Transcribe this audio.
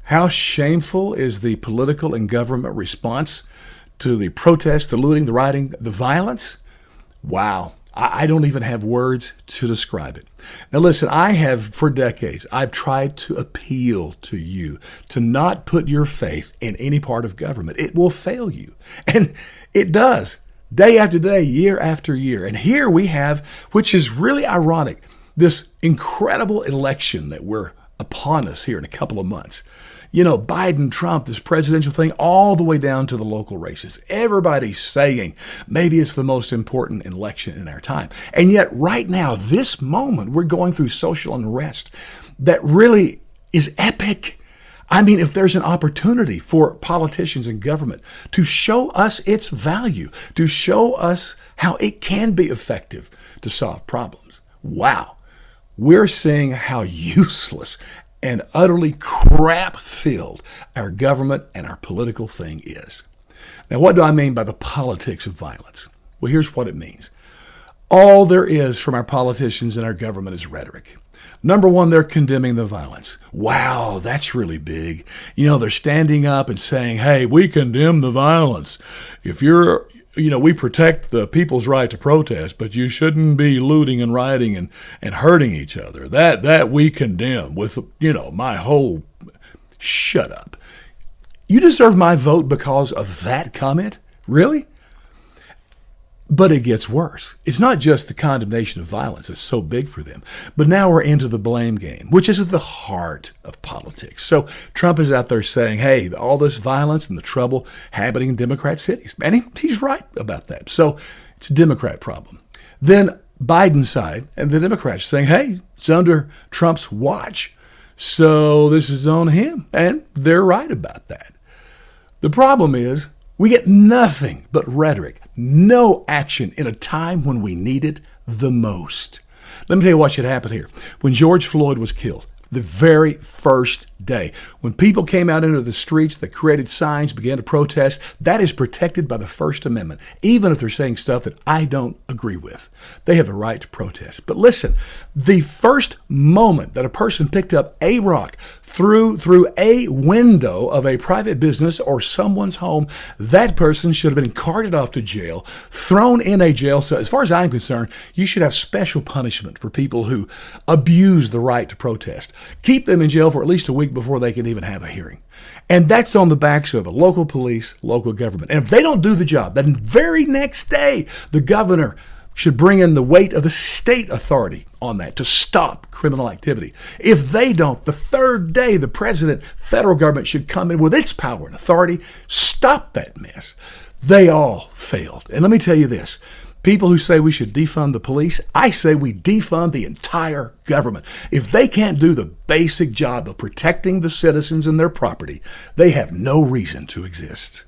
How shameful is the political and government response to the protests, the looting, the rioting, the violence? Wow. I don't even have words to describe it. Now listen, I have for decades, I've tried to appeal to you to not put your faith in any part of government. It will fail you. And it does, day after day, year after year. And here we have, which is really ironic, this incredible election that we're upon us here in a couple of months. You know, Biden, Trump, this presidential thing, all the way down to the local races. Everybody's saying maybe it's the most important election in our time. And yet right now, this moment, we're going through social unrest that really is epic. I mean, if there's an opportunity for politicians and government to show us its value, to show us how it can be effective to solve problems, wow, we're seeing how useless and utterly crap-filled our government and our political thing is. Now, what do I mean by the politics of violence? Well, here's what it means. All there is from our politicians and our government is rhetoric. Number one, they're condemning the violence. Wow, that's really big. You know, they're standing up and saying, hey, we condemn the violence. We protect the people's right to protest, but you shouldn't be looting and rioting and hurting each other. That we condemn with, my whole, shut up. You deserve my vote because of that comment? Really? But it gets worse. It's not just the condemnation of violence that's so big for them, but now we're into the blame game, which is at the heart of politics. So Trump is out there saying, hey, all this violence and the trouble happening in Democrat cities. And he's right about that. So it's a Democrat problem. Then Biden's side and the Democrats saying, hey, it's under Trump's watch, so this is on him. And they're right about that. The problem is, we get nothing but rhetoric, no action in a time when we need it the most. Let me tell you what should happen here. When George Floyd was killed, the very first day, when people came out into the streets, they created signs, began to protest, that is protected by the First Amendment, even if they're saying stuff that I don't agree with. They have the right to protest. But listen, the first moment that a person picked up a rock through a window of a private business or someone's home, that person should have been carted off to jail, thrown in a jail cell. As far as I'm concerned, you should have special punishment for people who abuse the right to protest. Keep them in jail for at least a week before they can even have a hearing. And that's on the backs of the local police, local government. And if they don't do the job, then the very next day, the governor should bring in the weight of the state authority on that to stop criminal activity. If they don't, the third day, the president, federal government should come in with its power and authority, stop that mess. They all failed. And let me tell you this. People who say we should defund the police, I say we defund the entire government. If they can't do the basic job of protecting the citizens and their property, they have no reason to exist.